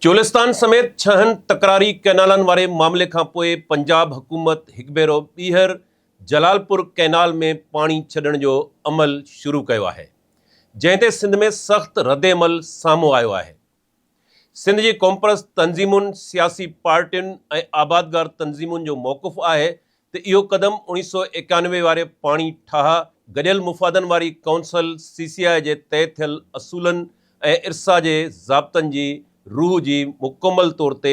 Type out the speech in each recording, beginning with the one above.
चोलिस्तान समेत 6 तकरारी कैनालनि वारे मामले खां पोइ पंजाब हुकूमत हिकु भेरो ॿीहर जलालपुर कैनाल में पाणी छॾण जो अमल शुरू कयो आहे, जंहिं ते सिंध में सख़्त रद्दअमल साम्हूं आयो आहे। सिंध जी कॉमपर्स तंज़ीमुनि, सियासी पार्टियुनि ऐं आबादगार तंज़ीमुनि जो मौक़िफ़ आहे त इहो क़दम 1991 वारे पाणी ठाह गॾियल मुफ़ादनि वारी काउंसिल CCI जे तइ थियल असूलनि ऐं इरसा जे ज़ाब्तनि जी रूह जी मुकमल तौर ते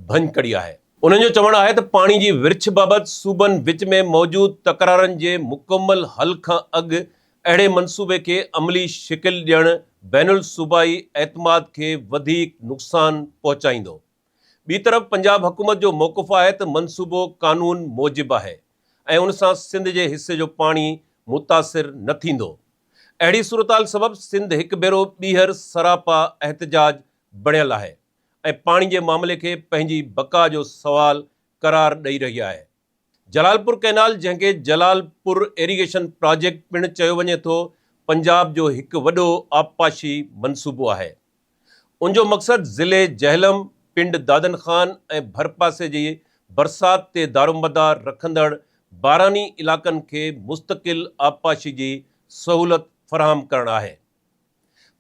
भंज कड़ी आहे। उन्हनि जो चवणु आहे त पाणी जी विरछ बाबति सूबनि विच में मौजूदु तकरारनि जे मुकमल हल खां अॻु अहिड़े मंसूबे खे अमली शिकिल ॾियणु बैनुल सूबाई एतमाद खे वधीक नुक़सानु पहुचाईंदो। ॿी तरफ़ पंजाब हुकूमत जो मौक़िफ़ आहे त मंसूबो कानून मूजिबु आहे ऐं उन सां सिंध जे हिसे जो पाणी मुतासिर न थींदो। अहिड़ी सूरताल सबबि सिंध हिकु भेरो ॿीहर सरापा एहतजाज बणियल आहे ऐं पाणी जे मामले खे पंहिंजी बका जो सवाल करार ॾेई रही आहे। जलालपुर कैनाल, जंहिंखे जलालपुर इरिगेशन प्रोजेक्ट पिणु चयो वञे थो, पंजाब जो हिकु वॾो आबपाशी मंसूबो आहे। उन जो मक़सदु ज़िले जहलम, पिंड दादन ख़ान ऐं भरपासे जी बरसात ते दारोमदार रखंदड़ बारानी इलाक़नि खे मुस्तक़िल आबपाशी जी सहूलत फ़राहम करणु आहे।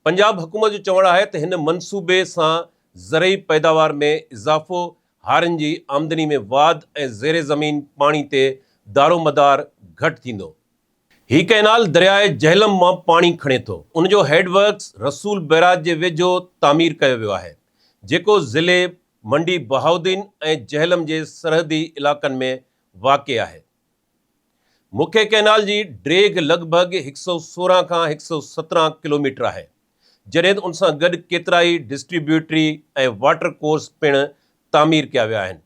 पंजाब हुकूमत जो चवणु आहे त हिन मंसूबे सां ज़रई पैदावार में इज़ाफ़ो, हारियुनि जी आमदनी में वाध ऐं ज़ेर ज़मीन पाणी ते दारोमदार घटि थींदो। हीउ कैनाल दरियाए जहलम मां पाणी खणे थो। उन जो हेडवर्क्स रसूल बैराज जे वेझो तामीर कयो वियो आहे, जेको ज़िले मंडी बहाउद्दीन ऐं जहलम जे सरहदी इलाक़नि में वाक़िअ आहे। मुख्य कैनाल जी ड्रेग लॻभॻि 116 खां 117 किलोमीटर आहे, जॾहिं उन सां गॾु केतिरा ई डिस्ट्रीब्यूटरी ऐं वाटर कोर्स पिणु तामीर कया विया आहिनि।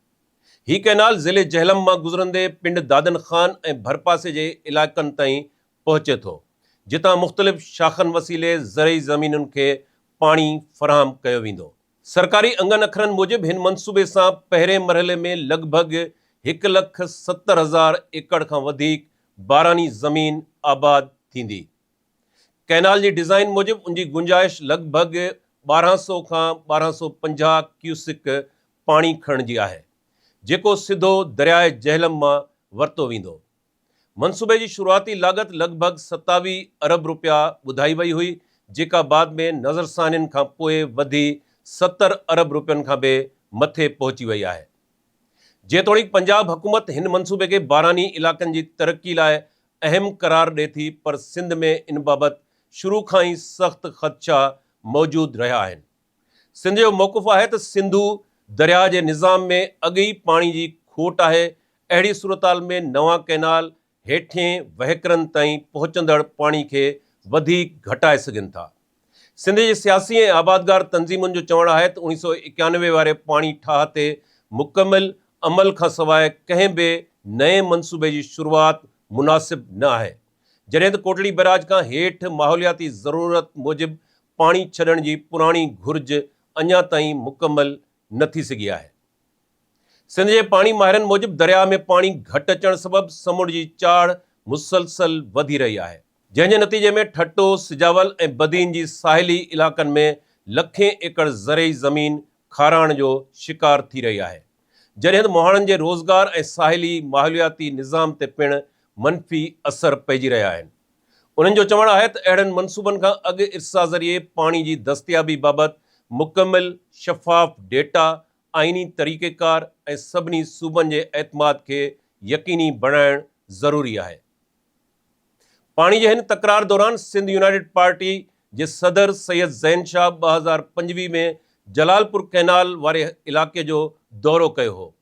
हीउ कैनाल ज़िले जहलम मां गुज़रंदे पिंड दादन ख़ान ऐं भरपासे जे इलाइक़नि ताईं पहुचे थो, जितां मुख़्तलिफ़ शाख़नि वसीले ज़रई ज़मीनुनि खे पाणी फ़राहम कयो वेंदो। सरकारी अंगनि अखरनि मूजिबि हिन मंसूबे सां पहिरें मरहले में लॻभॻि 1,70,000 एकड़ खां वधीक बारानी ज़मीन आबाद थींदी। कैनाल जी डिज़ाइन मूजिबि उन जी गुंजाइश लॻभॻि 1200 खां 1250 क्यूसिक पाणी खणण जी आहे, जेको सिधो दरियाए जहलम मां वरितो वेंदो। मंसूबे जी शुरूआती लाॻत लॻभॻि 27 अरब रुपया ॿुधाई वई हुई, जेका बाद में नज़रसानियुनि खां पोइ वधी 70 अरब रुपयनि खां बि मथे पहुची वई आहे। जेतोणीकि पंजाब हुकूमत हिन मंसूबे खे बारानी इलाक़नि जी तरक़ी लाइ अहम करार ॾिए थी, पर सिंध में इन बाबति शुरू खां ई सख़्त ख़दशा मौजूदु रहिया आहिनि। सिंध जो मौक़िफ़ आहे त सिंधू दरिया जे निज़ाम में अॻी पाणी जी खोट आहे। अहिड़ी सूरताल में नवां कैनाल हेठिएं वहिकरनि ताईं पहुचंदड़ पाणी खे वधीक घटाए सघनि था। सिंध जे सियासी ऐं आबादगार तंज़ीमुनि जो चवणु आहे त 1991 वारे पाणी ठाह ते मुकमिल अमल खां सवाइ कंहिं बि नए मंसूबे जी शुरूआति मुनासिबु न आहे, जॾहिं त कोटड़ी बैराज खां हेठि माहौलियाती ज़रूरत मूजिबि पाणी छॾण जी पुराणी घुर्ज अञा ताईं मुकमल न थी सघी आहे। सिंध जे पाणी माहिरनि मूजिबि दरिया में पाणी घटि अचण सबबि समुंड जी चाढ़ मुसलसल वधी रही आहे, जंहिं जे नतीजे में ठट्टो, सिजावल ऐं बदीन जी साहिली इलाक़नि में लखें एकड़ ज़रई ज़मीन खाराइण जो शिकार थी रही आहे, जॾहिं त मुहाणनि जे रोज़गार ऐं साहिली माहौलियाती निज़ाम ते पिणु मनफ़ी असर पइजी रहिया आहिनि। उन्हनि जो चवणु आहे त अहिड़नि मंसूबनि खां अॻु इरसा ज़रिए पाणी जी दस्तियाबी बाबति मुकमिल शफ़ाफ़ डेटा, आइनी तरीक़ेकार ऐं सभिनी सूबनि जे एतमाद खे यकीनी बणाइणु ज़रूरी आहे। पाणी जे हिन तकरार दौरान सिंध यूनाइटेड पार्टी जे सदर सैयद ज़ैन शाह 2025 में जलालपुर कैनाल वारे इलाक़े जो दौरो कयो हो।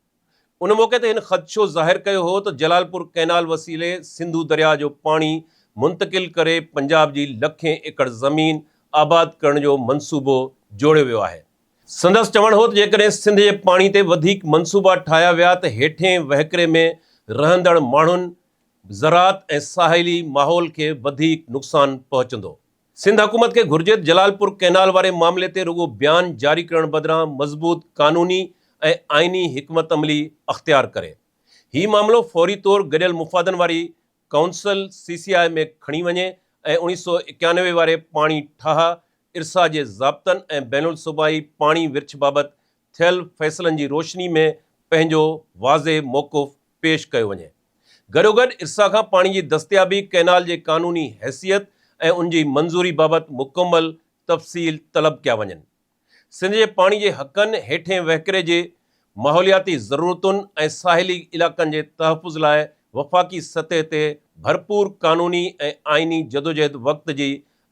उन मौक़े ते हिन ख़दशो ज़ाहिर कयो हो त जलालपुर कैनाल वसीले सिंधू दरिया जो पाणी मुंतक़िल करे पंजाब जी लखें एकड़ ज़मीन आबाद करण जो मंसूबो जोड़ियो वियो आहे। संदसि चवणु हो त जेकॾहिं सिंध जे पाणी ते वधीक मंसूबा ठाहिया विया त हेठिएं वहिकरे में रहंदड़ माण्हुनि, ज़रात ऐं साहिली माहौल खे वधीक नुक़सानु पहुचंदो। सिंध हुकूमत खे घुर्जे जलालपुर कैनाल वारे मामले ते रुगो बयान जारी करण बदिरां मज़बूत कानूनी ऐं आइनी हिकमत अमली अख़्तियार करे हीउ मामिलो फौरी तौर गॾियल मुफ़ादनि वारी काउंसिल CCI में खणी वञे ऐं 1991 वारे पाणी ठाह, इरसा जे ज़ाब्तनि ऐं बैनुल सूबाई पाणी विरछ बाबति थियल फ़ैसिलनि जी रोशनी में पंहिंजो वाज़े मौक़ुफ़ पेश कयो वञे। गॾोगॾु इरसा खां पाणी जी दस्तियाबी, कैनाल जे क़ानूनी हैसियत ऐं उन जी मंज़ूरी बाबति मुकमल तफ़सील तलब कया वञनि। सिंध जे पाणी जे हक़नि, हेठें वहिकिरे जे माहौलियाती ज़रूरतुनि ऐं साहिली इलाक़नि जे तहफ़ुज़ लाइ वफ़ाक़ी सतह ते भरपूर क़ानूनी ऐं आइनी जदोजहद वक़्त जी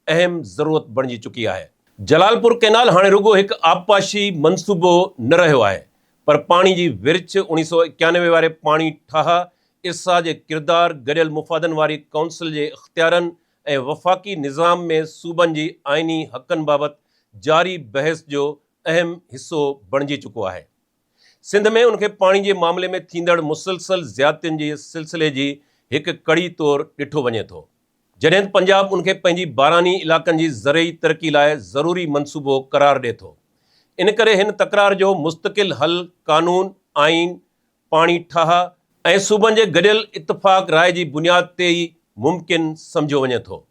अहम ज़रूरत बणिजी चुकी आहे। जलालपुर कैनाल हाणे रुगो हिकु आबपाशी मंसूबो न रहियो आहे, पर पाणी जी विरिछ 1991 वारे पाणी ठाह इरसा जे किरदार, गॾियल मुफ़ादनि वारी काउंसिल जे इख़्तियारनि ऐं वफ़ाक़ी निज़ाम में सूबनि जी आइनी हक़नि बाबति जारी बहस जो अहम हिसो बणिजी चुको आहे। सिंध में उनखे पाणी जे मामले में थींदड़ मुसलसल ज़्यादतियुनि जे सिलसिले जी हिकु कड़ी तौरु ॾिठो वञे थो, जॾहिं त पंजाब उनखे पंहिंजी बारानी इलाक़नि जी ज़रई तरक़ी लाइ ज़रूरी मंसूबो क़रार ॾिए थो। इन करे हिन तकरार जो मुस्तक़िल हल क़ानून, आइन, पाणी ठाह ऐं सूबनि जे गॾियल इत्तफ़ाक़ राय जी बुनियाद ते ई मुमकिन सम्झो वञे थो।